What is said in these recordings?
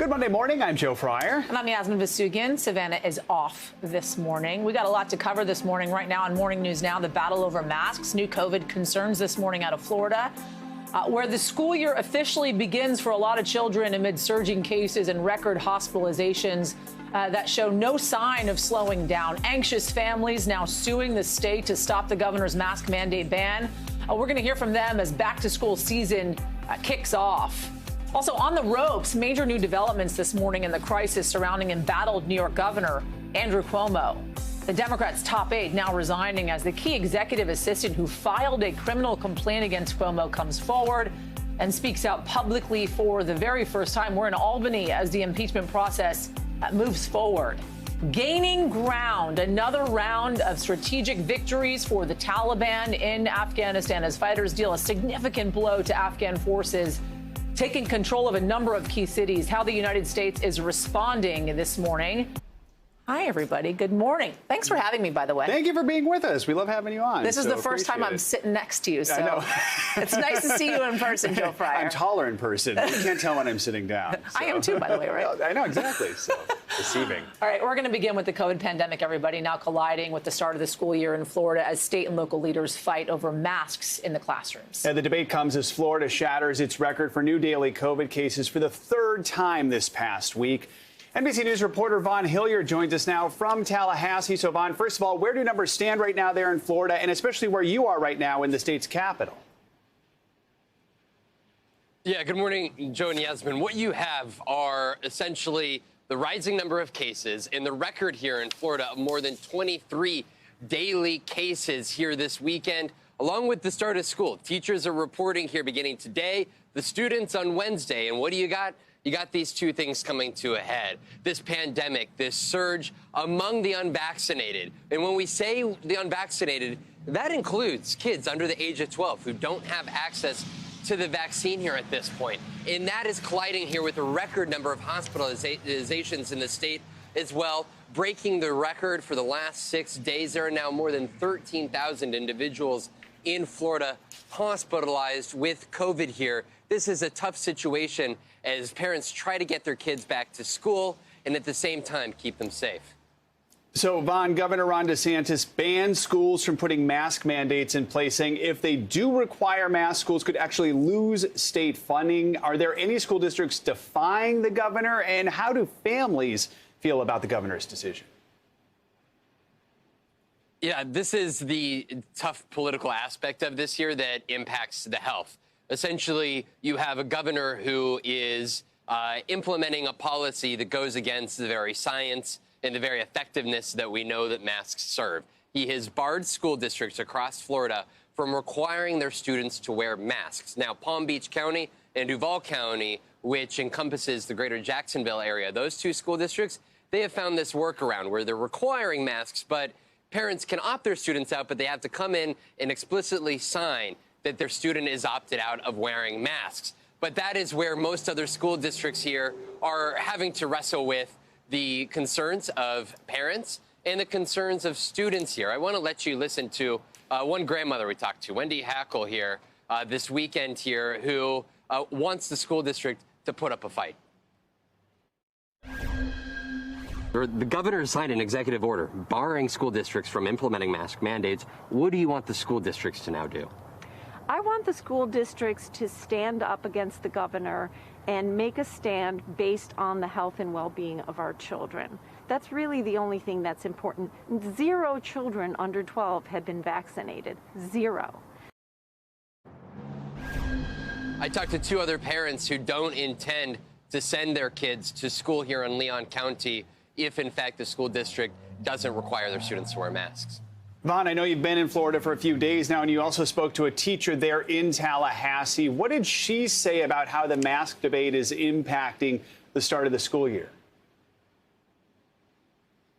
Good Monday morning. I'm Joe Fryer. And I'm Yasmin Vasugian. Savannah is off this morning. We got a lot to cover this morning. Right now on Morning News Now, the battle over masks, new COVID concerns this morning out of Florida, where the school year officially begins for a lot of children amid surging cases and record hospitalizations that show no sign of slowing down. Anxious families now suing the state to stop the governor's mask mandate ban. We're going to hear from them as back-to-school season kicks off. Also on the ropes, major new developments this morning in the crisis surrounding embattled New York Governor Andrew Cuomo. The Democrats' top aide now resigning as the key executive assistant who filed a criminal complaint against Cuomo comes forward and speaks out publicly for the very first time. We're in Albany as the impeachment process moves forward. Gaining ground, another round of strategic victories for the Taliban in Afghanistan as fighters deal a significant blow to Afghan forces taking control of a number of key cities. How the United States is responding this morning. Hi, everybody. Good morning. Thanks for having me, by the way. Thank you for being with us. We love having you on. This is the first time I'm sitting next to you, so I know. It's nice to see you in person, Joe Fryer. I'm taller in person. You can't tell when I'm sitting down. So. I am too, by the way, right? I know, exactly. So, deceiving. All right, we're going to begin with the COVID pandemic, everybody, now colliding with the start of the school year in Florida as state and local leaders fight over masks in the classrooms. And the debate comes as Florida shatters its record for new daily COVID cases for the third time this past week. NBC News reporter Vaughn Hilliard joins us now from Tallahassee. So, Vaughn, first of all, where do numbers stand right now there in Florida, and especially where you are right now in the state's capital? Yeah, good morning, Joe and Yasmin. What you have are essentially the rising number of cases and the record here in Florida of more than 23 daily cases here this weekend, along with the start of school. Teachers are reporting here beginning today, the students on Wednesday. And what do you got? You got these two things coming to a head. This pandemic, this surge among the unvaccinated. And when we say the unvaccinated, that includes kids under the age of 12 who don't have access to the vaccine here at this point. And that is colliding here with a record number of hospitalizations in the state as well, breaking the record for the last 6 days. There are now more than 13,000 individuals in Florida hospitalized with COVID here. This is a tough situation as parents try to get their kids back to school and at the same time keep them safe. So, Vaughn, Governor Ron DeSantis banned schools from putting mask mandates in place, saying if they do require masks, schools could actually lose state funding. Are there any school districts defying the governor? And how do families feel about the governor's decision? Yeah, this is the tough political aspect of this year that impacts the health. Essentially, you have a governor who is implementing a policy that goes against the very science and the very effectiveness that we know that masks serve. He has barred school districts across Florida from requiring their students to wear masks. Now, Palm Beach County and Duval County, which encompasses the greater Jacksonville area, those two school districts, they have found this workaround where they're requiring masks, but parents can opt their students out, but they have to come in and explicitly sign that their student is opted out of wearing masks. But that is where most other school districts here are having to wrestle with the concerns of parents and the concerns of students here. I want to let you listen to one grandmother we talked to, Wendy Hackle here this weekend here, who wants the school district to put up a fight. The governor signed an executive order barring school districts from implementing mask mandates. What do you want the school districts to now do? I want the school districts to stand up against the governor and make a stand based on the health and well-being of our children. That's really the only thing that's important. 0 children under 12 have been vaccinated. 0. I talked to 2 other parents who don't intend to send their kids to school here in Leon County if, in fact, the school district doesn't require their students to wear masks. Vaughn, I know you've been in Florida for a few days now, and you also spoke to a teacher there in Tallahassee. What did she say about how the mask debate is impacting the start of the school year?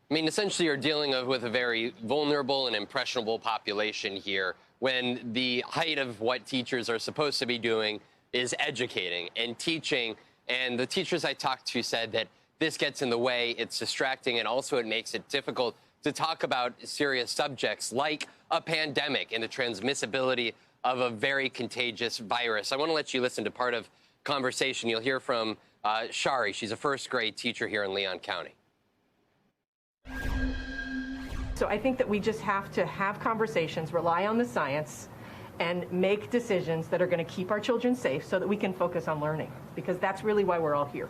I mean, essentially, you're dealing with a very vulnerable and impressionable population here when the height of what teachers are supposed to be doing is educating and teaching. And the teachers I talked to said that this gets in the way, it's distracting, and also it makes it difficult to talk about serious subjects like a pandemic and the transmissibility of a very contagious virus. I want to let you listen to part of conversation. You'll hear from Shari. She's a first grade teacher here in Leon County. So I think that we just have to have conversations, rely on the science, and make decisions that are going to keep our children safe so that we can focus on learning, because that's really why we're all here.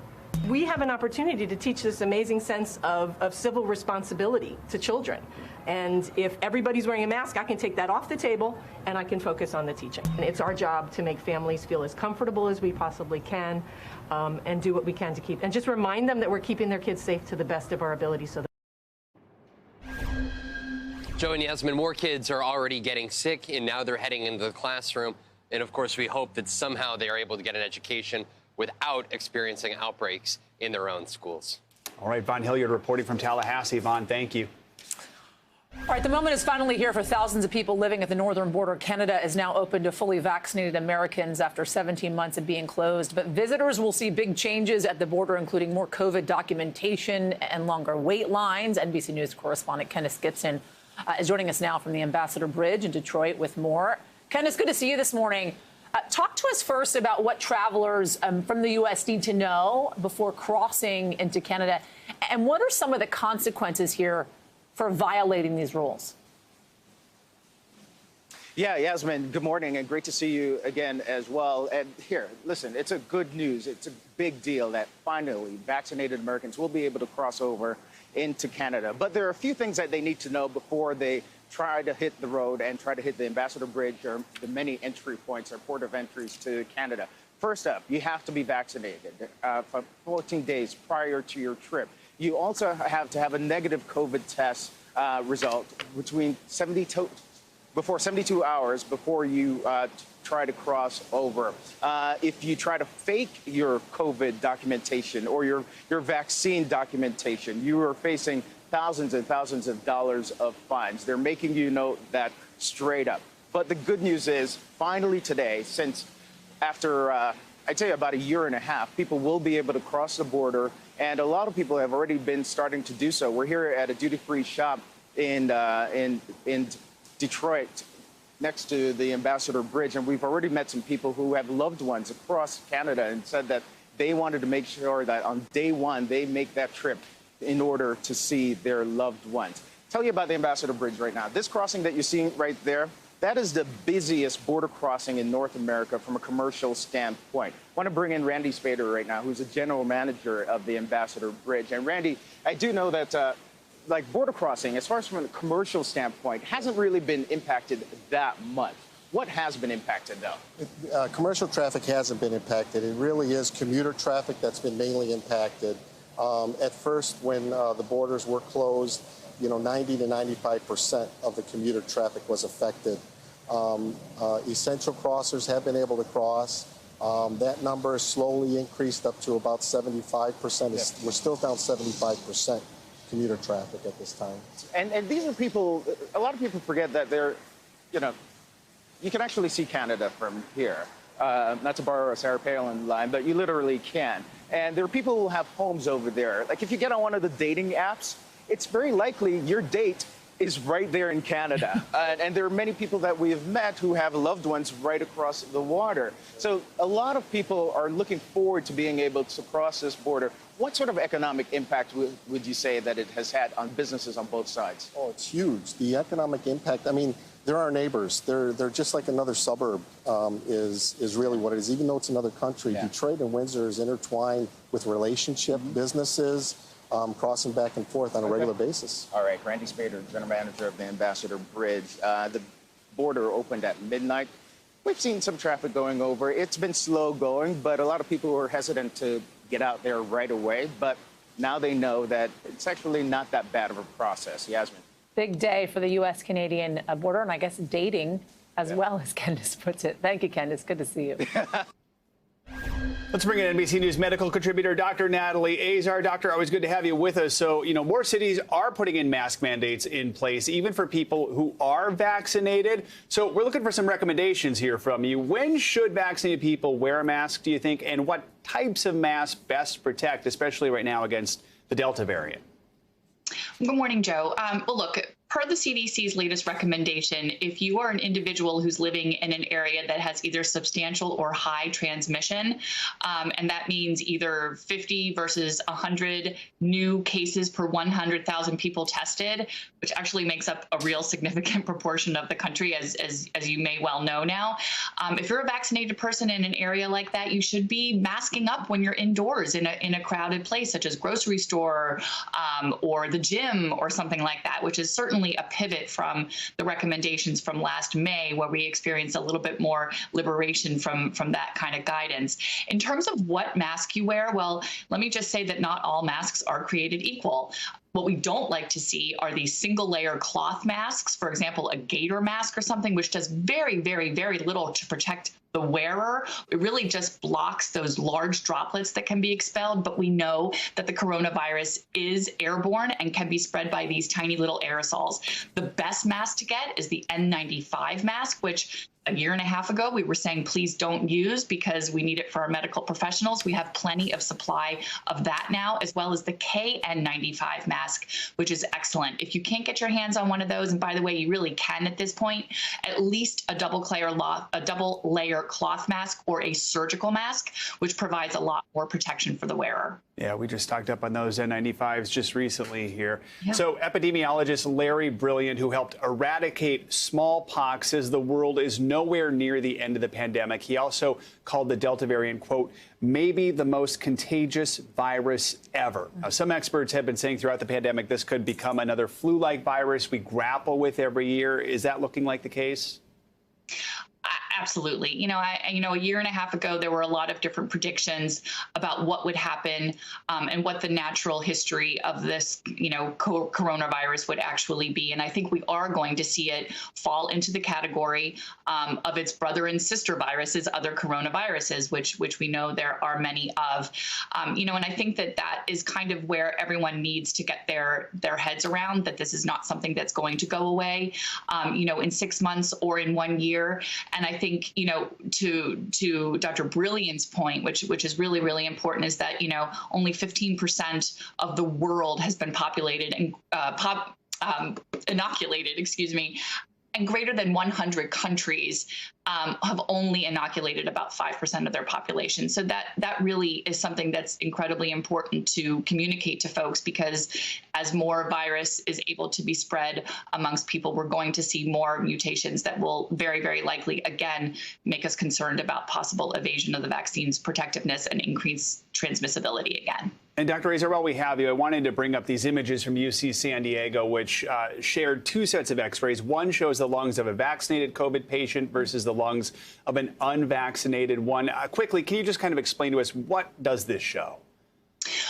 We have an opportunity to teach this amazing sense of civil responsibility to children. And if everybody's wearing a mask, I can take that off the table and I can focus on the teaching. And it's our job to make families feel as comfortable as we possibly can, and do what we can to keep, and just remind them that we're keeping their kids safe to the best of our ability. So that Joe and Yasmin, more kids are already getting sick, and now they're heading into the classroom. And of course, we hope that somehow they are able to get an education without experiencing outbreaks in their own schools. All right, Von Hilliard reporting from Tallahassee. Von, thank you. All right, the moment is finally here for thousands of people living at the northern border. Canada is now open to fully vaccinated Americans after 17 months of being closed. But visitors will see big changes at the border, including more COVID documentation and longer wait lines. NBC News correspondent Kenneth Gibson is joining us now from the Ambassador Bridge in Detroit with more. Ken, it's good to see you this morning. Talk to us first about what travelers from the U.S. need to know before crossing into Canada. And what are some of the consequences here for violating these rules? Yeah, Yasmin, good morning, and great to see you again as well. And here, listen, it's a good news. It's a big deal that finally vaccinated Americans will be able to cross over into Canada. But there are a few things that they need to know before they try to hit the road and try to hit the Ambassador Bridge or the many entry points or port of entries to Canada. First up, you have to be vaccinated for 14 days prior to your trip. You also have to have a negative COVID test result before 72 hours before you try to cross over. If you try to fake your COVID documentation or your vaccine documentation, you are facing thousands and thousands of dollars of fines. They're making you know that straight up. But the good news is, finally today, since after, I'd say about a year and a half, people will be able to cross the border, and a lot of people have already been starting to do so. We're here at a duty-free shop in Detroit, next to the Ambassador Bridge, and we've already met some people who have loved ones across Canada and said that they wanted to make sure that on day one they make that trip in order to see their loved ones. Tell you about the Ambassador Bridge right now. This crossing that you're seeing right there, that is the busiest border crossing in North America from a commercial standpoint. I want to bring in Randy Spader right now, who's the general manager of the Ambassador Bridge. And Randy, I do know that like border crossing, as far as from a commercial standpoint, hasn't really been impacted that much. What has been impacted, though? Commercial traffic hasn't been impacted. It really is commuter traffic that's been mainly impacted. At first, when the borders were closed, 90 to 95% of the commuter traffic was affected. Essential crossers have been able to cross. That number has slowly increased up to about 75%. We're still down 75% commuter traffic at this time. And these are people, a lot of people forget that they're, you can actually see Canada from here. Not to borrow a Sarah Palin line, but you literally can. And there are people who have homes over there. Like if you get on one of the dating apps, it's very likely your date is right there in Canada. And there are many people that we have met who have loved ones right across the water. So a lot of people are looking forward to being able to cross this border. What sort of economic impact would you say that it has had on businesses on both sides? Oh, it's huge. The economic impact, I mean, they're our neighbors. They're just like another suburb is really what it is. Even though it's another country, yeah. Detroit and Windsor is intertwined with relationship businesses crossing back and forth on a regular basis. All right, Randy Spader, General Manager of the Ambassador Bridge. The border opened at midnight. We've seen some traffic going over. It's been slow going, but a lot of people were hesitant to get out there right away. But now they know that it's actually not that bad of a process. Yasmin. Big day for the U.S.-Canadian border, and I guess dating as well, as Candace puts it. Thank you, Candace. Good to see you. Let's bring in NBC News medical contributor Dr. Natalie Azar. Doctor, always good to have you with us. So, more cities are putting in mask mandates in place, even for people who are vaccinated. So we're looking for some recommendations here from you. When should vaccinated people wear a mask, do you think? And what types of masks best protect, especially right now against the Delta variant? Good morning, Joe. Well, look, per the CDC's latest recommendation, if you are an individual who's living in an area that has either substantial or high transmission, and that means either 50 versus 100 new cases per 100,000 people tested, which actually makes up a real significant proportion of the country, as you may well know now. If you're a vaccinated person in an area like that, you should be masking up when you're indoors in a crowded place, such as grocery store or the gym or something like that, which is certainly a pivot from the recommendations from last May, where we experienced a little bit more liberation from that kind of guidance. In terms of what mask you wear, well, let me just say that not all masks are created equal. What we don't like to see are these single layer cloth masks, for example, a gator mask or something, which does very, very, very little to protect the wearer. It really just blocks those large droplets that can be expelled. But we know that the coronavirus is airborne and can be spread by these tiny little aerosols. The best mask to get is the N95 mask, which a year and a half ago, we were saying, please don't use because we need it for our medical professionals. We have plenty of supply of that now, as well as the KN95 mask, which is excellent. If you can't get your hands on one of those, and by the way, you really can at this point, at least a double layer cloth mask or a surgical mask, which provides a lot more protection for the wearer. Yeah, we just stocked up on those N95s just recently here. Yeah. So epidemiologist Larry Brilliant, who helped eradicate smallpox, says the world is nowhere near the end of the pandemic. He also called the Delta variant, quote, maybe the most contagious virus ever. Now, some experts have been saying throughout the pandemic this could become another flu-like virus we grapple with every year. Is that looking like the case? Absolutely. A year and a half ago, there were a lot of different predictions about what would happen and what the natural history of this, coronavirus would actually be. And I think we are going to see it fall into the category of its brother and sister viruses, other coronaviruses, which we know there are many of. And I think that is kind of where everyone needs to get their heads around, that this is not something that's going to go away, in 6 months or in 1 year. And I think, to Dr. Brilliant's point, which is really, really important, is that, only 15% of the world has been populated and inoculated, and greater than 100 countries have only inoculated about 5% of their population. So that really is something that's incredibly important to communicate to folks, because as more virus is able to be spread amongst people, we're going to see more mutations that will very, very likely, again, make us concerned about possible evasion of the vaccine's protectiveness and increased transmissibility again. And Dr. Azar, while we have you, I wanted to bring up these images from UC San Diego, which shared two sets of x-rays. One shows the lungs of a vaccinated COVID patient versus the lungs of an unvaccinated one. Quickly, can you just kind of explain to us, what does this show?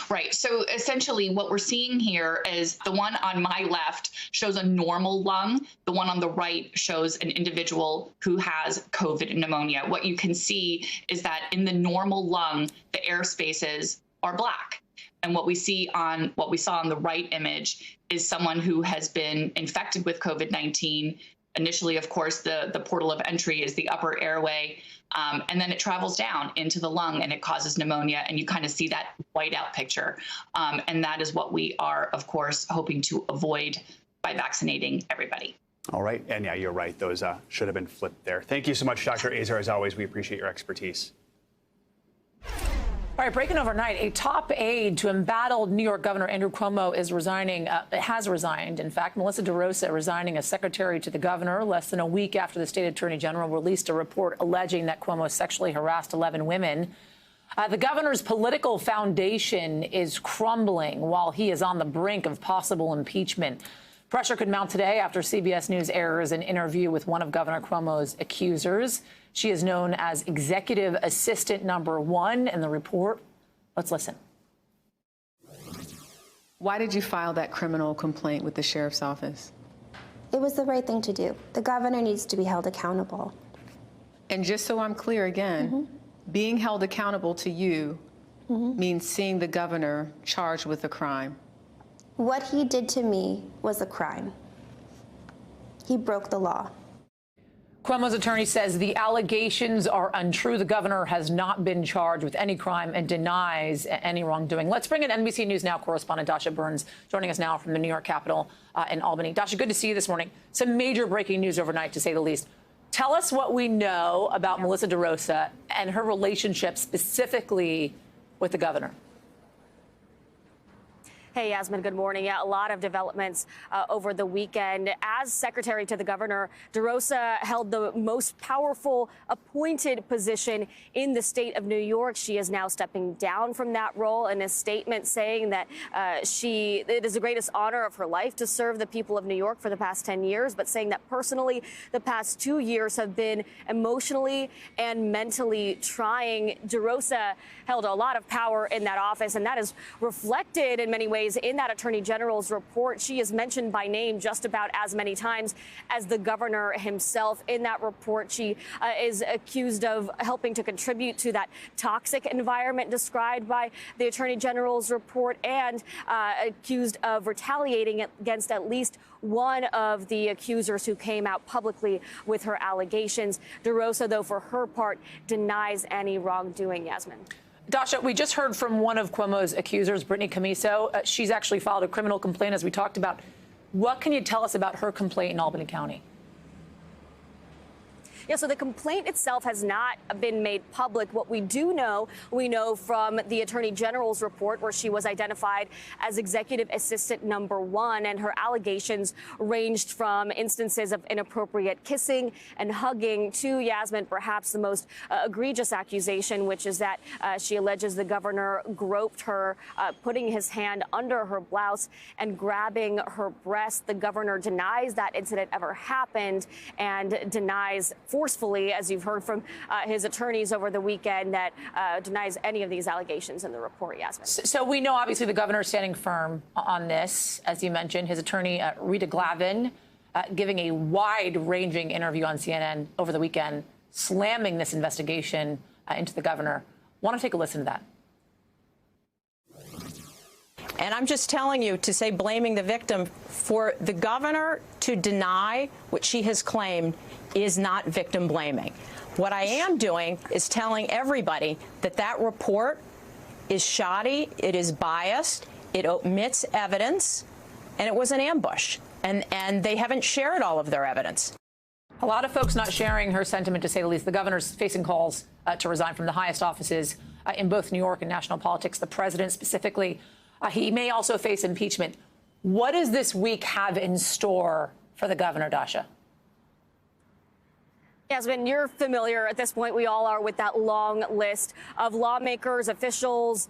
Right. So essentially what we're seeing here is the one on my left shows a normal lung. The one on the right shows an individual who has COVID pneumonia. What you can see is that in the normal lung, the air spaces are black. And what we saw on the right image is someone who has been infected with COVID-19. Initially, of course, the portal of entry is the upper airway, and then it travels down into the lung and it causes pneumonia, and you kind of see that whiteout picture. And that is what we are, of course, hoping to avoid by vaccinating everybody. All right. And yeah, you're right. Those should have been flipped there. Thank you so much, Dr. Azar. As always, we appreciate your expertise. All right, breaking overnight, a top aide to embattled New York Governor Andrew Cuomo has resigned. In fact, Melissa DeRosa resigning as secretary to the governor less than a week after the state attorney general released a report alleging that Cuomo sexually harassed 11 women. The governor's political foundation is crumbling while he is on the brink of possible impeachment. Pressure could mount today after CBS News airs an interview with one of Governor Cuomo's accusers. She is known as Executive Assistant Number 1 in the report. Let's listen. Why did you file that criminal complaint with the sheriff's office? It was the right thing to do. The governor needs to be held accountable. And just so I'm clear again, being held accountable to you means seeing the governor charged with a crime. What he did to me was a crime. He broke the law. Cuomo's attorney says the allegations are untrue. The governor has not been charged with any crime and denies any wrongdoing. Let's bring in NBC News Now correspondent Dasha Burns, joining us now from the New York Capitol in Albany. Dasha, good to see you this morning. Some major breaking news overnight, to say the least. Tell us what we know about Melissa DeRosa and her relationship specifically with the governor. Hey, Yasmin, good morning. Yeah, a lot of developments over the weekend. As secretary to the governor, DeRosa held the most powerful appointed position in the state of New York. She is now stepping down from that role in a statement saying that it is the greatest honor of her life to serve the people of New York for the past 10 years, but saying that personally, the past 2 years have been emotionally and mentally trying. DeRosa held a lot of power in that office, and that is reflected in many ways in that attorney general's report. She is mentioned by name just about as many times as the governor himself. In that report, she is accused of helping to contribute to that toxic environment described by the attorney general's report, and accused of retaliating against at least one of the accusers who came out publicly with her allegations. DeRosa, though, for her part, denies any wrongdoing. Yasmin. Dasha, we just heard from one of Cuomo's accusers, Brittany Camiso. She's actually filed a criminal complaint, as we talked about. What can you tell us about her complaint in Albany County? Yeah, so the complaint itself has not been made public. What we know from the Attorney General's report, where she was identified as Executive Assistant #1, and her allegations ranged from instances of inappropriate kissing and hugging to, Yasmin, perhaps the most egregious accusation, which is that she alleges the governor groped her, putting his hand under her blouse and grabbing her breast. The governor denies that incident ever happened and denies forcefully, as you've heard from his attorneys over the weekend, that denies any of these allegations in the report. Yasmin. So we know, obviously, the governor is standing firm on this. As you mentioned, his attorney, Rita Glavin, giving a wide-ranging interview on CNN over the weekend, slamming this investigation into the governor. Want to take a listen to that? And I'm just telling you, to say blaming the victim, for the governor to deny what she has claimed is not victim blaming. What I am doing is telling everybody that that report is shoddy, it is biased, it omits evidence, and it was an ambush. And they haven't shared all of their evidence. A lot of folks not sharing her sentiment, to say the least. The governor's facing calls to resign from the highest offices in both New York and national politics, the president specifically. He may also face impeachment. What does this week have in store for the governor, Dasha? Yasmin, you're familiar at this point, we all are, with that long list of lawmakers, officials,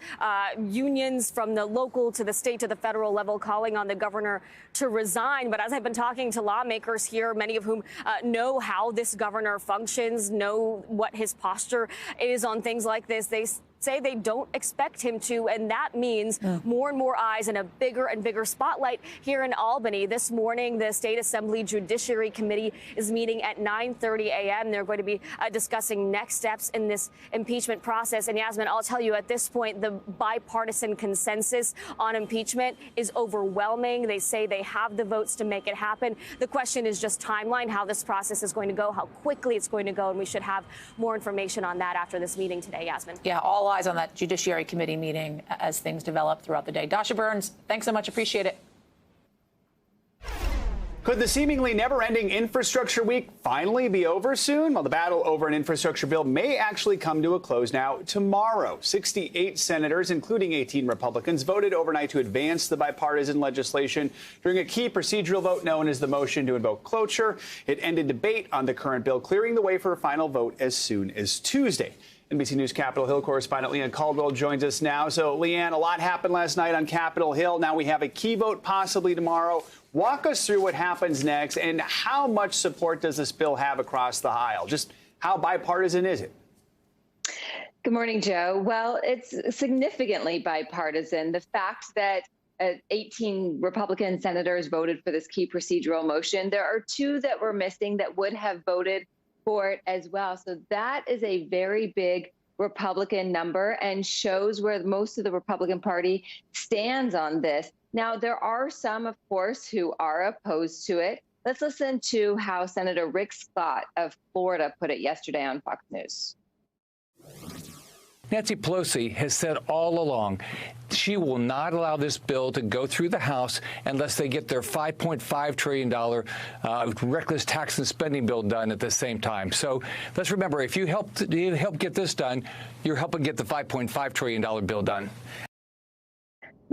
unions from the local to the state to the federal level calling on the governor to resign. But as I've been talking to lawmakers here, many of whom know how this governor functions, know what his posture is on things like this, they say they don't expect him to, and that means more and more eyes and a bigger and bigger spotlight here in Albany. This morning, the State Assembly Judiciary Committee is meeting at 9:30 a.m. They're going to be discussing next steps in this impeachment process. And Yasmin, I'll tell you, at this point, the bipartisan consensus on impeachment is overwhelming. They say they have the votes to make it happen. The question is just timeline, how this process is going to go, how quickly it's going to go, and we should have more information on that after this meeting today, Yasmin. Yeah, all eyes on that Judiciary Committee meeting as things develop throughout the day. Dasha Burns, thanks so much. Appreciate it. Could the seemingly never-ending infrastructure week finally be over soon? Well, the battle over an infrastructure bill may actually come to a close now tomorrow. 68 senators, including 18 Republicans, voted overnight to advance the bipartisan legislation during a key procedural vote known as the motion to invoke cloture. It ended debate on the current bill, clearing the way for a final vote as soon as Tuesday. NBC News Capitol Hill correspondent Leanne Caldwell joins us now. So, Leanne, a lot happened last night on Capitol Hill. Now we have a key vote possibly tomorrow. Walk us through what happens next, and how much support does this bill have across the aisle? Just how bipartisan is it? Good morning, Joe. Well, it's significantly bipartisan. The fact that 18 Republican senators voted for this key procedural motion, there are 2 that were missing that would have voted for it as well. So that is a very big Republican number and shows where most of the Republican Party stands on this. Now, there are some, of course, who are opposed to it. Let's listen to how Senator Rick Scott of Florida put it yesterday on Fox News. Nancy Pelosi has said all along she will not allow this bill to go through the House unless they get their $5.5 trillion reckless tax and spending bill done at the same time. So let's remember, if you help get this done, you're helping get the $5.5 trillion bill done.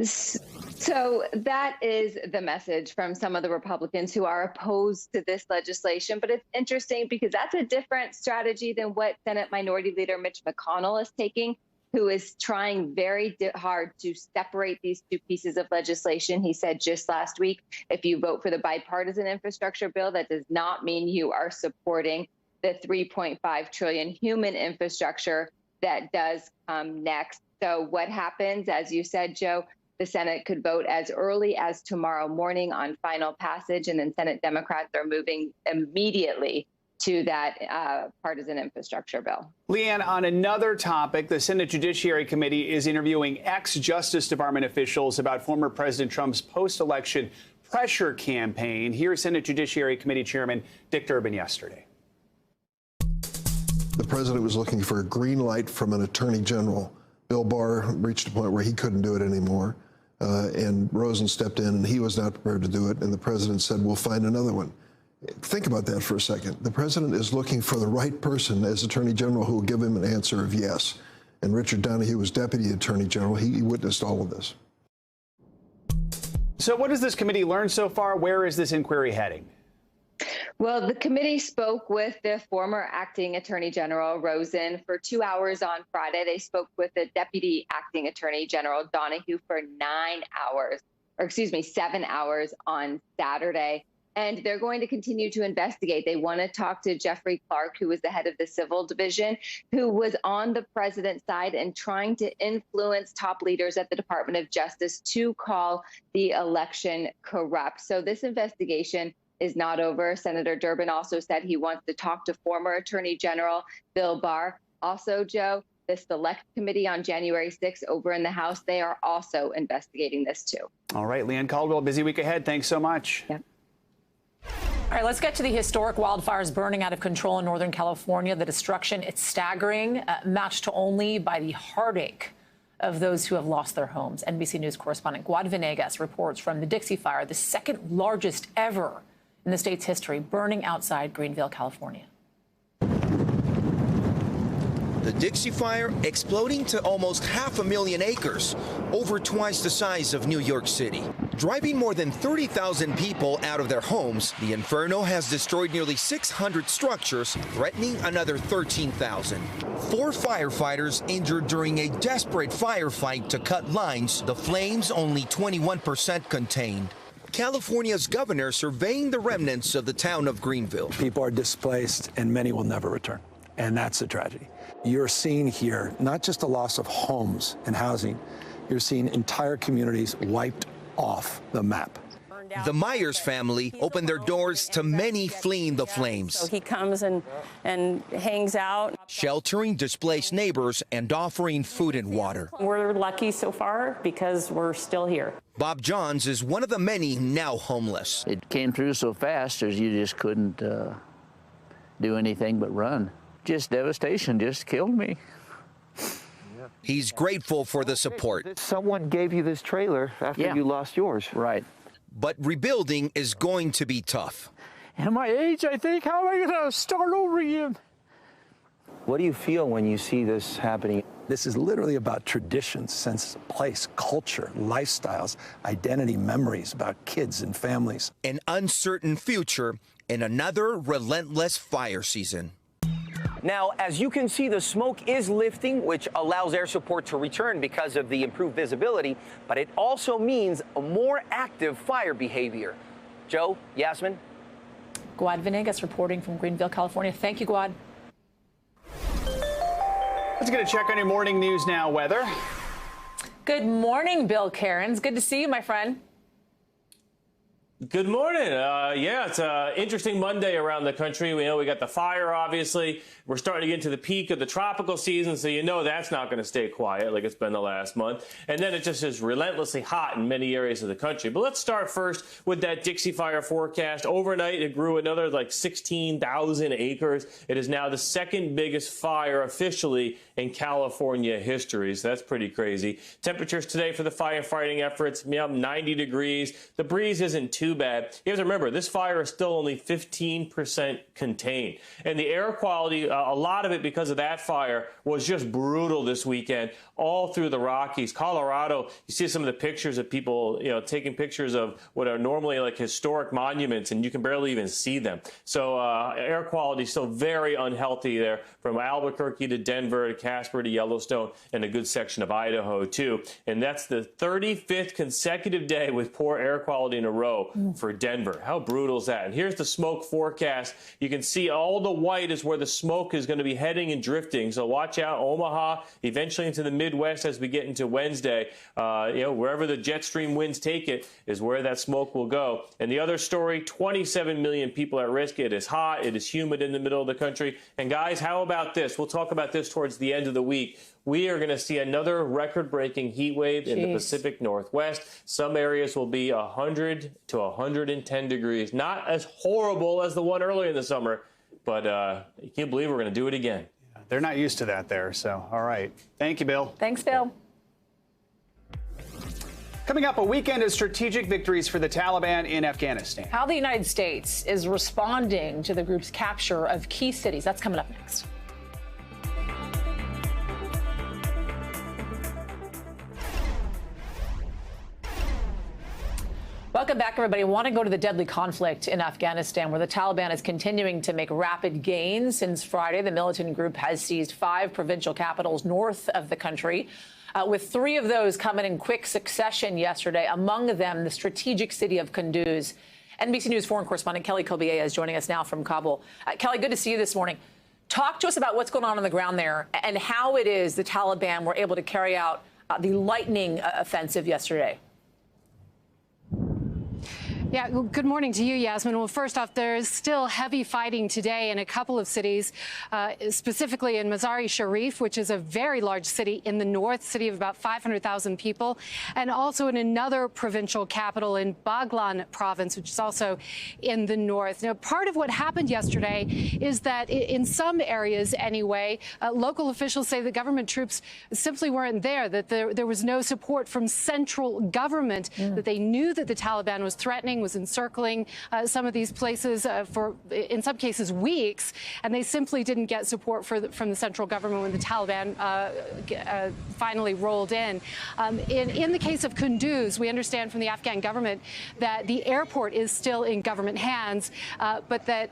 So that is the message from some of the Republicans who are opposed to this legislation. But it's interesting because that's a different strategy than what Senate Minority Leader Mitch McConnell is taking, who is trying very hard to separate these two pieces of legislation. He said just last week, if you vote for the bipartisan infrastructure bill, that does not mean you are supporting the $3.5 trillion human infrastructure that does come next. So what happens, as you said, Joe, the Senate could vote as early as tomorrow morning on final passage, and then Senate Democrats are moving immediately to that partisan infrastructure bill. Leanne, on another topic, the Senate Judiciary Committee is interviewing ex-Justice Department officials about former President Trump's post-election pressure campaign. Here's Senate Judiciary Committee Chairman Dick Durbin yesterday. The president was looking for a green light from an attorney general. Bill Barr reached a point where he couldn't do it anymore. And Rosen stepped in, and he was not prepared to do it. And the president said, we'll find another one. Think about that for a second. The president is looking for the right person as attorney general who will give him an answer of yes. And Richard Donahue was deputy attorney general. He witnessed all of this. So what has this committee learned so far? Where is this inquiry heading? Well, the committee spoke with the former acting attorney general, Rosen, for 2 hours on Friday. They spoke with the deputy acting attorney general, Donahue, for 7 hours on Saturday. And they're going to continue to investigate. They want to talk to Jeffrey Clark, who was the head of the civil division, who was on the president's side and trying to influence top leaders at the Department of Justice to call the election corrupt. So this investigation is not over. Senator Durbin also said he wants to talk to former Attorney General Bill Barr. Also, Joe, the Select Committee on January 6th over in the House, they are also investigating this too. All right, Leanne Caldwell, busy week ahead. Thanks so much. Yep. All right, let's get to the historic wildfires burning out of control in Northern California. The destruction, it's staggering, matched only by the heartache of those who have lost their homes. NBC News correspondent Guad Venegas reports from the Dixie Fire, the second largest ever in the state's history, burning outside Greenville, California. The Dixie Fire exploding to almost 500,000 acres, over twice the size of New York City. Driving more than 30,000 people out of their homes, the inferno has destroyed nearly 600 structures, threatening another 13,000. 4 firefighters injured during a desperate firefight to cut lines, the flames only 21% contained. California's governor surveying the remnants of the town of Greenville. People are displaced and many will never return. And that's a tragedy. You're seeing here not just a loss of homes and housing, you're seeing entire communities wiped off the map. The Myers family opened their doors to many fleeing the flames. So he comes and hangs out. Sheltering displaced neighbors and offering food and water. We're lucky so far because we're still here. Bob Johns is one of the many now homeless. It came through so fast as you just couldn't do anything but run. Just devastation just killed me. He's grateful for the support. Someone gave you this trailer after you lost yours. Right. But rebuilding is going to be tough. At my age, I think, how am I going to start over again? What do you feel when you see this happening? This is literally about traditions, sense of place, culture, lifestyles, identity, memories about kids and families. An uncertain future and another relentless fire season. Now, as you can see, the smoke is lifting, which allows air support to return because of the improved visibility, but it also means a more active fire behavior. Joe, Yasmin? Guad Venegas reporting from Greenville, California. Thank you, Guad. Let's get a check on your morning news now weather. Good morning, Bill Cairns. Good to see you, my friend. Good morning. Yeah, it's an interesting Monday around the country. We know we got the fire, obviously. We're starting to get into the peak of the tropical season, so you know that's not going to stay quiet like it's been the last month. And then it just is relentlessly hot in many areas of the country. But let's start first with that Dixie Fire forecast. Overnight, it grew another like 16,000 acres. It is now the second biggest fire officially in California history, so that's pretty crazy. Temperatures today for the firefighting efforts, 90 degrees. The breeze isn't too bad. You have to remember, this fire is still only 15% contained. And the air quality, a lot of it because of that fire, was just brutal this weekend, all through the Rockies. Colorado, you see some of the pictures of people, taking pictures of what are normally like historic monuments, and you can barely even see them. So air quality is still very unhealthy there, from Albuquerque to Denver to Casper to Yellowstone, and a good section of Idaho, too. And that's the 35th consecutive day with poor air quality in a row for Denver. How brutal is that? And here's the smoke forecast. You can see all the white is where the smoke is going to be heading and drifting. So watch out, Omaha, eventually into the Midwest as we get into Wednesday. Wherever the jet stream winds take it is where that smoke will go. And the other story, 27 million people at risk. It is hot. It is humid in the middle of the country. And guys, how about this? We'll talk about this towards the end of the week. We are going to see another record-breaking heat wave in the Pacific Northwest. Some areas will be 100 to 110 degrees. Not as horrible as the one earlier in the summer, but you can't believe we're going to do it again. They're not used to that there, so all right. Thank you, Bill. Thanks, Bill. Coming up, a weekend of strategic victories for the Taliban in Afghanistan. How the United States is responding to the group's capture of key cities. That's coming up next. Welcome back, everybody. I want to go to the deadly conflict in Afghanistan, where the Taliban is continuing to make rapid gains. Since Friday, the militant group has seized 5 provincial capitals north of the country, with 3 of those coming in quick succession yesterday, among them the strategic city of Kunduz. NBC News foreign correspondent Kelly Kobiea is joining us now from Kabul. Kelly, good to see you this morning. Talk to us about what's going on the ground there and how it is the Taliban were able to carry out the lightning offensive yesterday. Yeah, well, good morning to you, Yasmin. Well, first off, there's still heavy fighting today in a couple of cities, specifically in Mazar-e-Sharif, which is a very large city in the north, city of about 500,000 people, and also in another provincial capital in Baghlan province, which is also in the north. Now, part of what happened yesterday is that in some areas anyway, local officials say that government troops simply weren't there, that there was no support from central government, that they knew that the Taliban was threatening, was encircling some of these places for, in some cases, weeks, and they simply didn't get support from the central government when the Taliban finally rolled in. In the case of Kunduz, we understand from the Afghan government that the airport is still in government hands, but that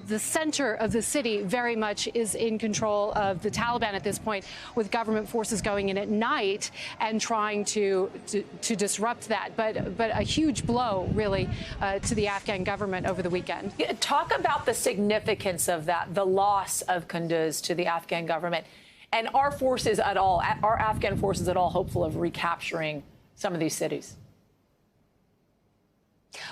the center of the city very much is in control of the Taliban at this point, with government forces going in at night and trying to disrupt that. But a huge blow, really, to the Afghan government over the weekend. Talk about the significance of that, the loss of Kunduz to the Afghan government. And are Afghan forces at all hopeful of recapturing some of these cities?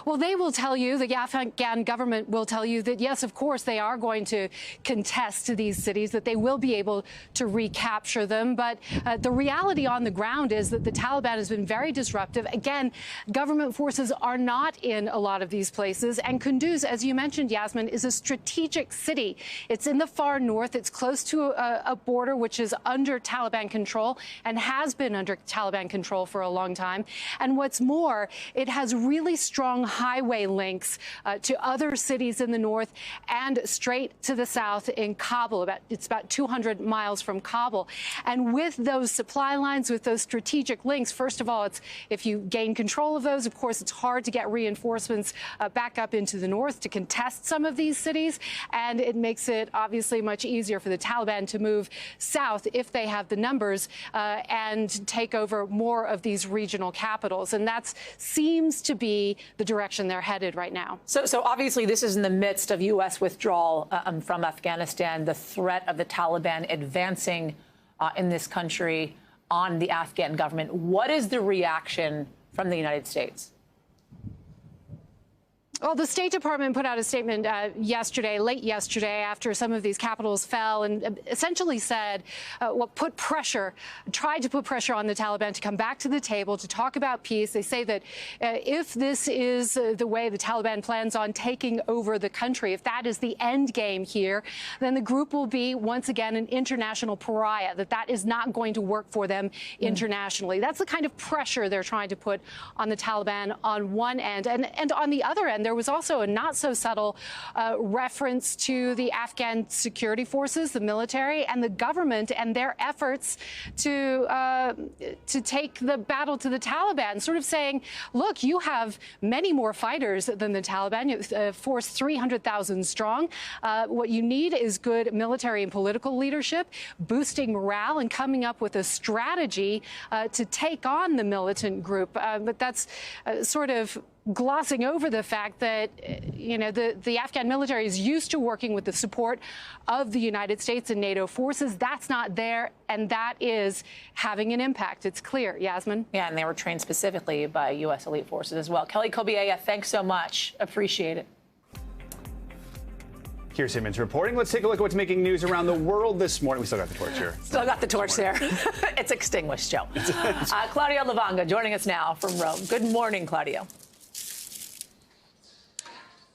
Well, they will tell you, the Afghan government will tell you that, yes, of course, they are going to contest these cities, that they will be able to recapture them. But the reality on the ground is that the Taliban has been very disruptive. Again, government forces are not in a lot of these places. And Kunduz, as you mentioned, Yasmin, is a strategic city. It's in the far north. It's close to a border which is under Taliban control and has been under Taliban control for a long time. And what's more, it has really strong highway links to other cities in the north and straight to the south in Kabul. It's about 200 miles from Kabul. And with those supply lines, with those strategic links, first of all, if you gain control of those, of course, it's hard to get reinforcements back up into the north to contest some of these cities. And it makes it obviously much easier for the Taliban to move south if they have the numbers and take over more of these regional capitals. And that seems to be the direction they're headed right now. So obviously this is in the midst of U.S. withdrawal from Afghanistan, the threat of the Taliban advancing in this country on the Afghan government. What is the reaction from the United States? Well, the State Department put out a statement late yesterday, after some of these capitals fell, and essentially said, tried to put pressure on the Taliban to come back to the table to talk about peace. They say that if this is the way the Taliban plans on taking over the country, if that is the end game here, then the group will be once again an international pariah, that is not going to work for them internationally. That's the kind of pressure they're trying to put on the Taliban on one end. And on the other end, there was also a not so subtle reference to the Afghan security forces, the military, and the government and their efforts to take the battle to the Taliban, sort of saying, look, you have many more fighters than the Taliban, force 300,000 strong. What you need is good military and political leadership, boosting morale, and coming up with a strategy to take on the militant group. But that's sort of glossing over the fact that, the Afghan military is used to working with the support of the United States and NATO forces. That's not there, and that is having an impact. It's clear. Yasmin? Yeah, and they were trained specifically by U.S. elite forces as well. Kelly Kobiella, thanks so much. Appreciate it. Here's Simmons reporting. Let's take a look at what's making news around the world this morning. We still got the torch here. Still got the torch there. It's extinguished, Joe. Claudio Lavanga joining us now from Rome. Good morning, Claudio.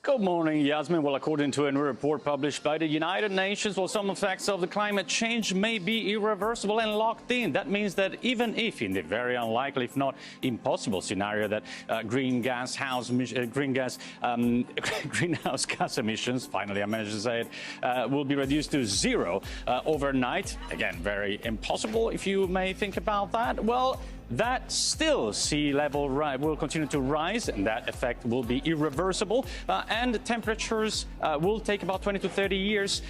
Good morning, Yasmin. Well, according to a new report published by the United Nations, some effects of the climate change may be irreversible and locked in. That means that even if, in the very unlikely, if not impossible scenario, that greenhouse gas emissions, finally I managed to say it, will be reduced to zero overnight. Again, very impossible if you may think about that. Well, that still sea level will continue to rise, and that effect will be irreversible. And temperatures will take about 20 to 30 years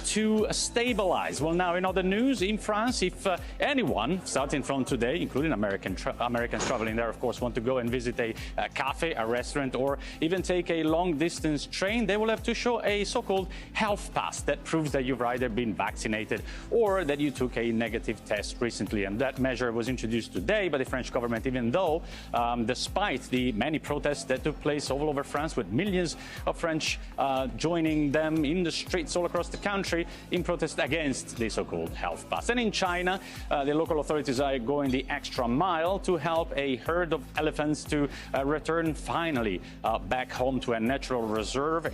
to stabilize. Well, now in other news, in France, if anyone, starting from today, including Americans traveling there, of course, want to go and visit a cafe, a restaurant, or even take a long-distance train, they will have to show a so-called health pass that proves that you've either been vaccinated or that you took a negative test recently. And that measure was introduced today by the French government, even though, despite the many protests that took place all over France, with millions of French joining them in the streets all across the country in protest against the so-called health pass. And in China, the local authorities are going the extra mile to help a herd of elephants to return finally back home to a natural reserve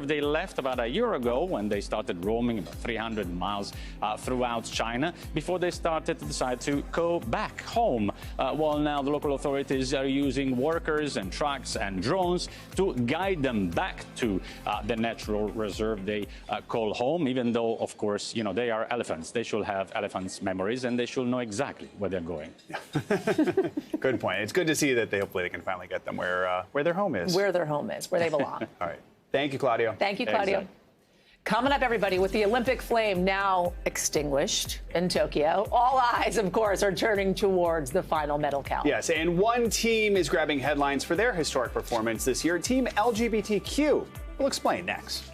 they left about a year ago when they started roaming about 300 miles throughout China before they started to decide to go back home. Well, now the local authorities are using workers and trucks and drones to guide them back to the natural reserve they call home, even though, of course, they are elephants. They should have elephants' memories, and they should know exactly where they're going. Good point. It's good to see that hopefully they can finally get them where their home is. Where their home is, where they belong. All right. Thank you, Claudio. Thank you, Claudio. Exactly. Coming up, everybody, with the Olympic flame now extinguished in Tokyo, all eyes, of course, are turning towards the final medal count. Yes, and one team is grabbing headlines for their historic performance this year, Team LGBTQ. We'll explain next.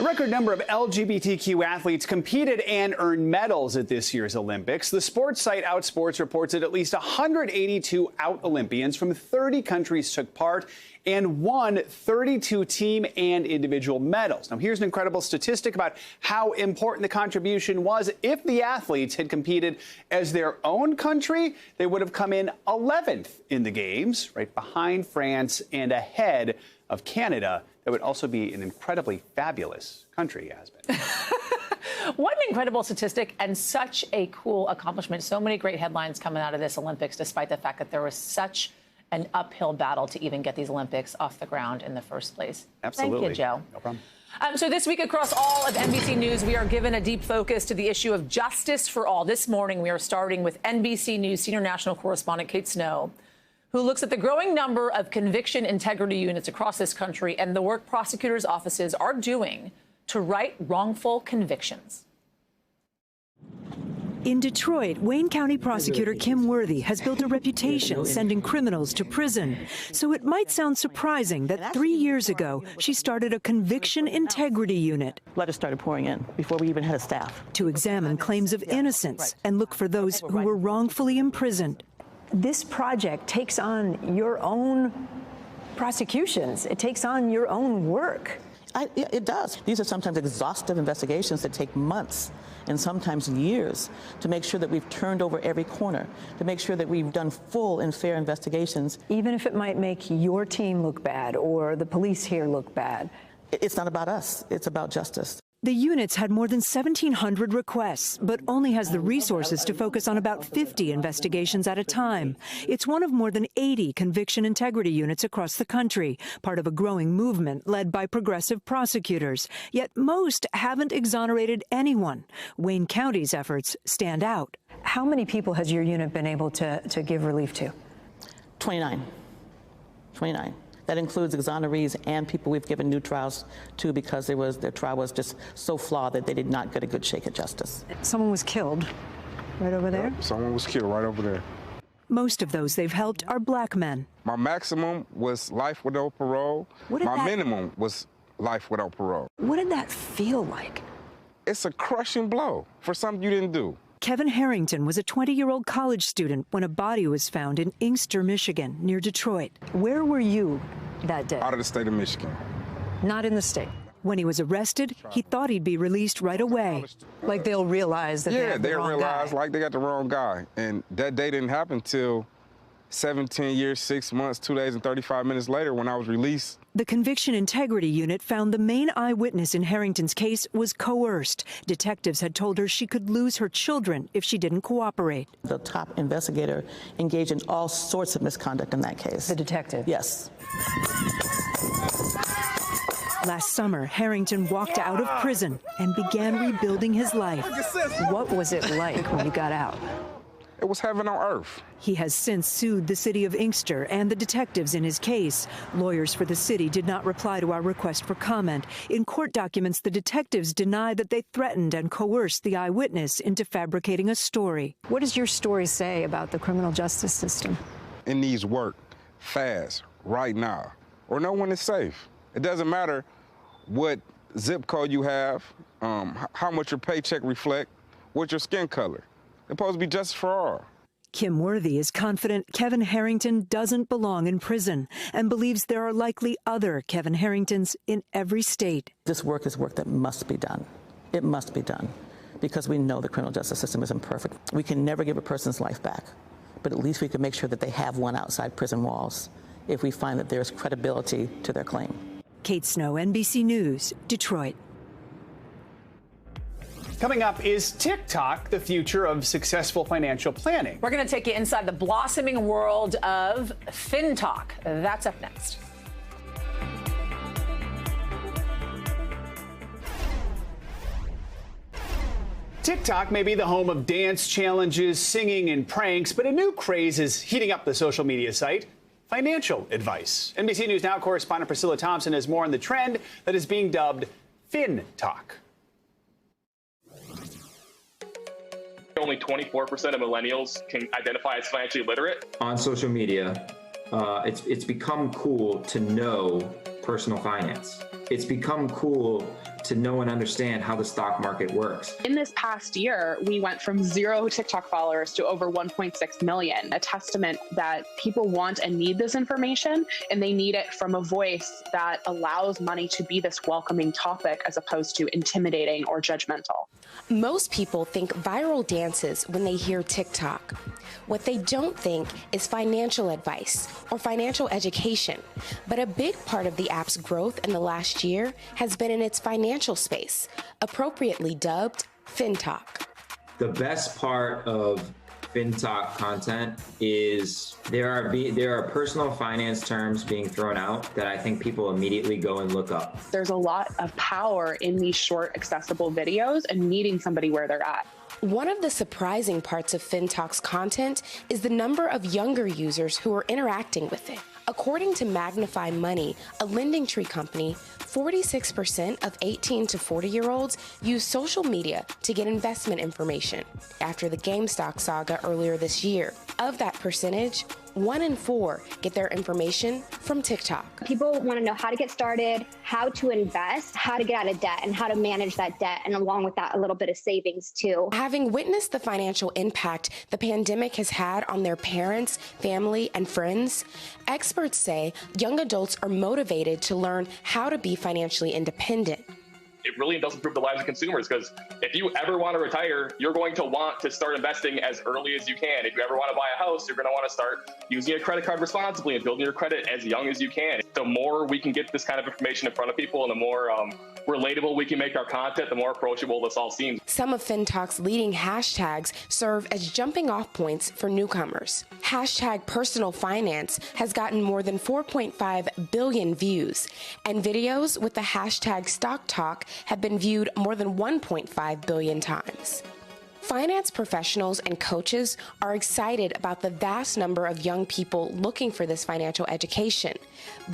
A record number of LGBTQ athletes competed and earned medals at this year's Olympics. The sports site Outsports reports that at least 182 out Olympians from 30 countries took part and won 32 team and individual medals. Now, here's an incredible statistic about how important the contribution was. If the athletes had competed as their own country, they would have come in 11th in the games, right behind France and ahead of Canada. That would also be an incredibly fabulous country, Yasmin. What an incredible statistic and such a cool accomplishment. So many great headlines coming out of this Olympics, despite the fact that there was such an uphill battle to even get these Olympics off the ground in the first place. Absolutely. Thank you, Joe. No problem. So this week across all of NBC News, we are given a deep focus to the issue of justice for all. This morning, we are starting with NBC News senior national correspondent Kate Snow, who looks at the growing number of conviction integrity units across this country and the work prosecutors' offices are doing to right wrongful convictions. In Detroit, Wayne County prosecutor Kim Worthy has built a reputation sending criminals to prison. So it might sound surprising that 3 years ago, she started a conviction integrity unit. Letters started pouring in before we even had a staff. To examine claims of innocence and look for those who were wrongfully imprisoned. This project takes on your own prosecutions. It takes on your own work. It does. These are sometimes exhaustive investigations that take months and sometimes years to make sure that we've turned over every corner, to make sure that we've done full and fair investigations. Even if it might make your team look bad or the police here look bad. It's not about us. It's about justice. The units had more than 1,700 requests, but only has the resources to focus on about 50 investigations at a time. It's one of more than 80 conviction integrity units across the country, part of a growing movement led by progressive prosecutors. Yet most haven't exonerated anyone. Wayne County's efforts stand out. How many people has your unit been able to give relief to? 29. 29. That includes exonerees and people we've given new trials to because their trial was just so flawed that they did not get a good shake at justice. Someone was killed right over there? Yep, someone was killed right over there. Most of those they've helped are black men. My maximum was life without parole. My minimum was life without parole. What did that feel like? It's a crushing blow for something you didn't do. Kevin Harrington was a 20-year-old college student when a body was found in Inkster, Michigan, near Detroit. Where were you that day? Out of the state of Michigan. Not in the state. When he was arrested, he thought he'd be released right away. Like they'll realize that they have the wrong realize guy. like they got the wrong guy. And that day didn't happen till 17 years, 6 months, 2 days, and 35 minutes later when I was released. The Conviction Integrity Unit found the main eyewitness in Harrington's case was coerced. Detectives had told her she could lose her children if she didn't cooperate. The top investigator engaged in all sorts of misconduct in that case. The detective? Yes. Last summer, Harrington walked out of prison and began rebuilding his life. What was it like when you got out? It was heaven on earth. He has since sued the city of Inkster and the detectives in his case. Lawyers for the city did not reply to our request for comment. In court documents, the detectives deny that they threatened and coerced the eyewitness into fabricating a story. What does your story say about the criminal justice system? It needs work, fast, right now, or no one is safe. It doesn't matter what zip code you have, how much your paycheck reflect, what your skin color. It's supposed to be justice for all. Kim Worthy is confident Kevin Harrington doesn't belong in prison and believes there are likely other Kevin Harringtons in every state. This work is work that must be done. It must be done because we know the criminal justice system isn't perfect. We can never give a person's life back, but at least we can make sure that they have one outside prison walls if we find that there's credibility to their claim. Kate Snow, NBC News, Detroit. Coming up, is TikTok the future of successful financial planning? We're going to take you inside the blossoming world of FinTalk. That's up next. TikTok may be the home of dance challenges, singing, and pranks, but a new craze is heating up the social media site: financial advice. NBC News Now correspondent Priscilla Thompson has more on the trend that is being dubbed FinTalk. Only 24% of millennials can identify as financially literate. On social media, it's become cool to know personal finance. It's become cool to know and understand how the stock market works. In this past year, we went from 0 TikTok followers to over 1.6 million, a testament that people want and need this information, and they need it from a voice that allows money to be this welcoming topic as opposed to intimidating or judgmental. Most people think viral dances when they hear TikTok. What they don't think is financial advice or financial education. But a big part of the app's growth in the last year has been in its financial space, appropriately dubbed FinTalk. The best part of FinTalk content is there are personal finance terms being thrown out that I think people immediately go and look up. There's a lot of power in these short, accessible videos and meeting somebody where they're at. One of the surprising parts of FinTalk's content is the number of younger users who are interacting with it. According to Magnify Money, a lending tree company, 46% of 18 to 40-year-olds use social media to get investment information after the GameStop saga earlier this year. Of that percentage, 1 in 4 get their information from TikTok. People want to know how to get started, how to invest, how to get out of debt, and how to manage that debt, and along with that, a little bit of savings too. Having witnessed the financial impact the pandemic has had on their parents, family, and friends, experts say young adults are motivated to learn how to be financially independent. It really does improve the lives of consumers, because if you ever want to retire, you're going to want to start investing as early as you can. If you ever want to buy a house, you're going to want to start using a credit card responsibly and building your credit as young as you can. The more we can get this kind of information in front of people and the more relatable we can make our content, the more approachable this all seems. Some of FinTalk's leading hashtags serve as jumping off points for newcomers. Hashtag personal finance has gotten more than 4.5 billion views, and videos with the hashtag stock talk have been viewed more than 1.5 billion times. Finance professionals and coaches are excited about the vast number of young people looking for this financial education,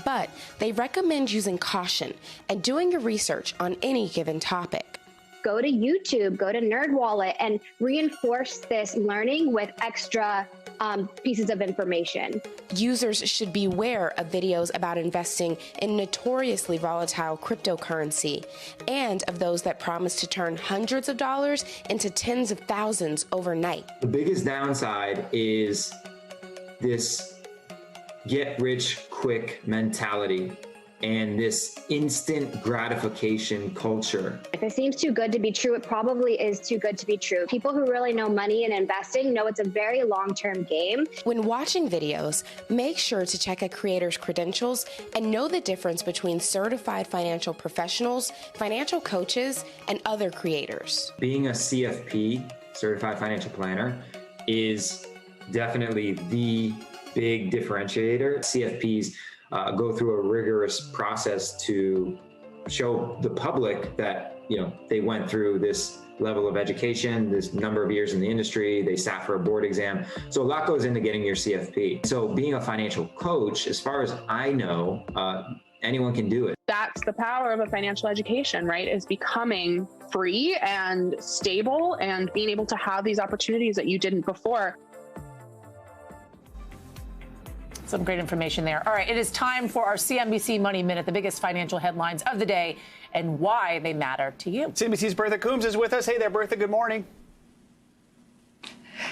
but they recommend using caution and doing your research on any given topic. Go to YouTube, go to NerdWallet, and reinforce this learning with extra pieces of information. Users should beware of videos about investing in notoriously volatile cryptocurrency and of those that promise to turn hundreds of dollars into tens of thousands overnight. The biggest downside is this get-rich-quick mentality and this instant gratification culture. If it seems too good to be true, it probably is too good to be true. People who really know money and investing know it's a very long-term game. When watching videos, make sure to check a creator's credentials and know the difference between certified financial professionals, financial coaches, and other creators. Being a CFP, Certified Financial Planner, is definitely the big differentiator. CFPs go through a rigorous process to show the public that, they went through this level of education, this number of years in the industry, they sat for a board exam. So a lot goes into getting your CFP. So being a financial coach, as far as I know, anyone can do it. That's the power of a financial education, right? Is becoming free and stable and being able to have these opportunities that you didn't before. Some great information there. All right, it is time for our CNBC Money Minute, the biggest financial headlines of the day and why they matter to you. CNBC's Bertha Coombs is with us. Hey there, Bertha. Good morning.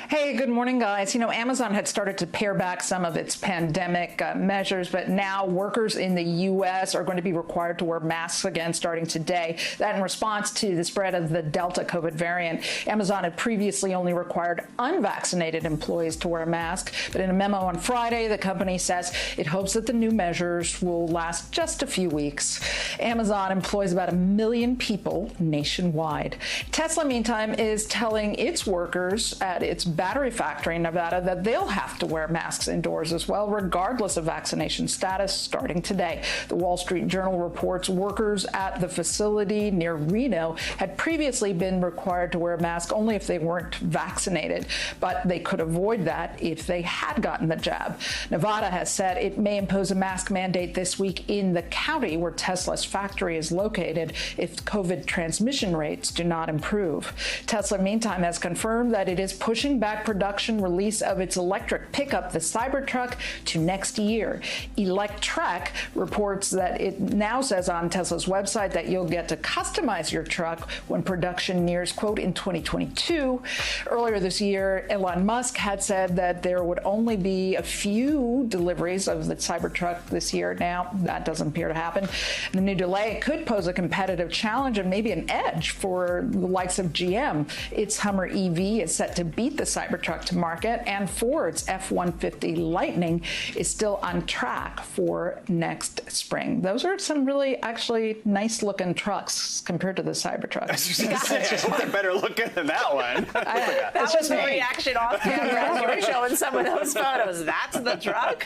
Hey, good morning, guys. Amazon had started to pare back some of its pandemic measures, but now workers in the U.S. are going to be required to wear masks again starting today. That in response to the spread of the Delta COVID variant. Amazon had previously only required unvaccinated employees to wear a mask, but in a memo on Friday, the company says it hopes that the new measures will last just a few weeks. Amazon employs about 1 million people nationwide. Tesla, meantime, is telling its workers at its battery factory in Nevada that they'll have to wear masks indoors as well, regardless of vaccination status, starting today. The Wall Street Journal reports workers at the facility near Reno had previously been required to wear a mask only if they weren't vaccinated, but they could avoid that if they had gotten the jab. Nevada has said it may impose a mask mandate this week in the county where Tesla's factory is located if COVID transmission rates do not improve. Tesla, meantime, has confirmed that it is pushing back production release of its electric pickup, the Cybertruck, to next year. Electrek reports that it now says on Tesla's website that you'll get to customize your truck when production nears, quote, in 2022. Earlier this year, Elon Musk had said that there would only be a few deliveries of the Cybertruck this year. Now, that doesn't appear to happen. The new delay could pose a competitive challenge and maybe an edge for the likes of GM. Its Hummer EV is set to beat the Cybertruck to market, and Ford's F-150 Lightning is still on track for next spring. Those are some really actually nice looking trucks compared to the Cybertruck. I was going to say, I hope they're better looking than that one. That was the reaction off camera as you were showing some of those photos. That's the truck.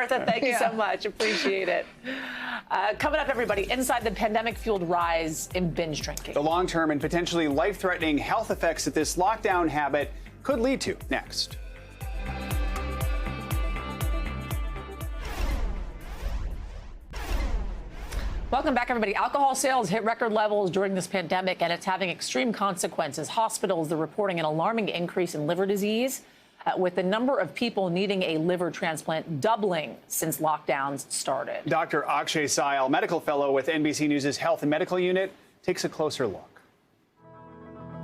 Martha. Thank you so much. Appreciate it. Coming up, everybody, inside the pandemic-fueled rise in binge drinking. The long-term and potentially life-threatening health effects that this lockdown habit could lead to. Next. Welcome back, everybody. Alcohol sales hit record levels during this pandemic, and it's having extreme consequences. Hospitals, they're reporting an alarming increase in liver disease, with the number of people needing a liver transplant doubling since lockdowns started. Dr. Akshay Syal, medical fellow with NBC News' Health and Medical Unit, takes a closer look.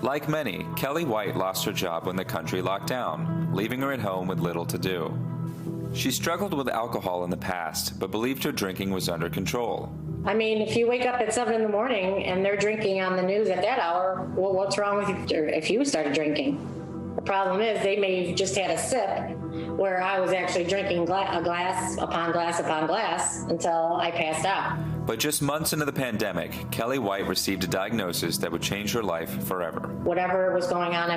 Like many, Kelly White lost her job when the country locked down, leaving her at home with little to do. She struggled with alcohol in the past, but believed her drinking was under control. I mean, if you wake up at 7 in the morning and they're drinking on the news at that hour, well, what's wrong with you if you started drinking? The problem is they may have just had a sip, where I was actually drinking glass upon glass upon glass until I passed out. But just months into the pandemic, Kelly White received a diagnosis that would change her life forever. Whatever was going on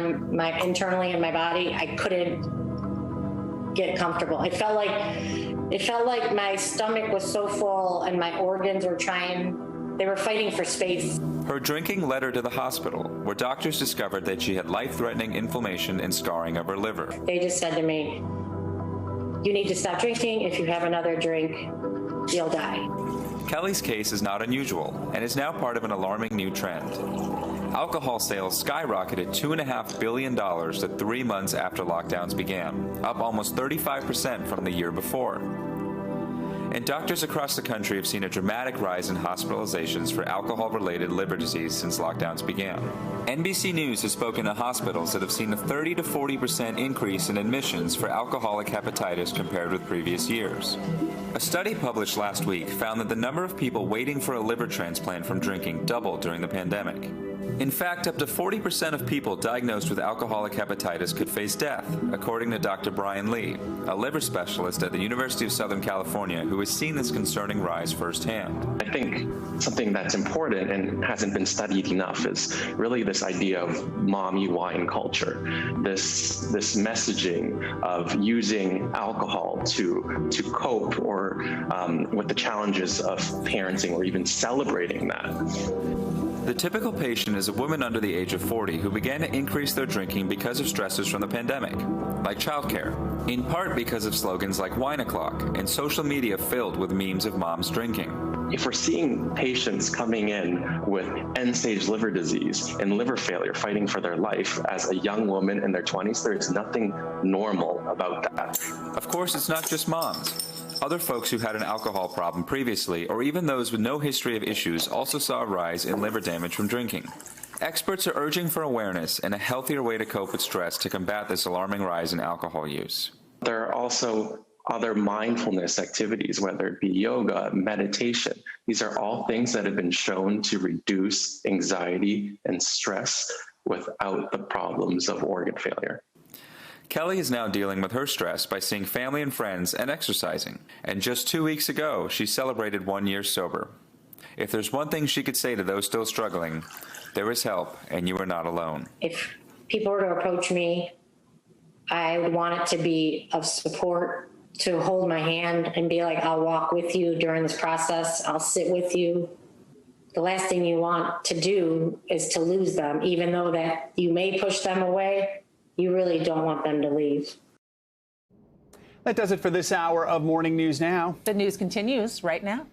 internally in my body, I couldn't get comfortable. It felt like my stomach was so full and my organs were they were fighting for space. Her drinking led her to the hospital, where doctors discovered that she had life-threatening inflammation and scarring of her liver. They just said to me, you need to stop drinking. If you have another drink, you'll die. Kelly's case is not unusual and is now part of an alarming new trend. Alcohol sales skyrocketed $2.5 billion the 3 months after lockdowns began, up almost 35% from the year before. And doctors across the country have seen a dramatic rise in hospitalizations for alcohol-related liver disease since lockdowns began. NBC News has spoken to hospitals that have seen a 30 to 40% increase in admissions for alcoholic hepatitis compared with previous years. A study published last week found that the number of people waiting for a liver transplant from drinking doubled during the pandemic. In fact, up to 40% of people diagnosed with alcoholic hepatitis could face death, according to Dr. Brian Lee, a liver specialist at the University of Southern California who has seen this concerning rise firsthand. I think something that's important and hasn't been studied enough is really this idea of mommy wine culture, this messaging of using alcohol to cope or with the challenges of parenting or even celebrating that. The typical patient is a woman under the age of 40 who began to increase their drinking because of stresses from the pandemic, like childcare, in part because of slogans like Wine O'Clock and social media filled with memes of moms drinking. If we're seeing patients coming in with end-stage liver disease and liver failure fighting for their life as a young woman in their 20s, there's nothing normal about that. Of course, it's not just moms. Other folks who had an alcohol problem previously, or even those with no history of issues, also saw a rise in liver damage from drinking. Experts are urging for awareness and a healthier way to cope with stress to combat this alarming rise in alcohol use. There are also other mindfulness activities, whether it be yoga, meditation. These are all things that have been shown to reduce anxiety and stress without the problems of organ failure. Kelly is now dealing with her stress by seeing family and friends and exercising. And just 2 weeks ago, she celebrated 1 year sober. If there's one thing she could say to those still struggling, there is help and you are not alone. If people were to approach me, I would want it to be of support, to hold my hand and be like, I'll walk with you during this process. I'll sit with you. The last thing you want to do is to lose them, even though that you may push them away. You really don't want them to leave. That does it for this hour of Morning News Now. The news continues right now.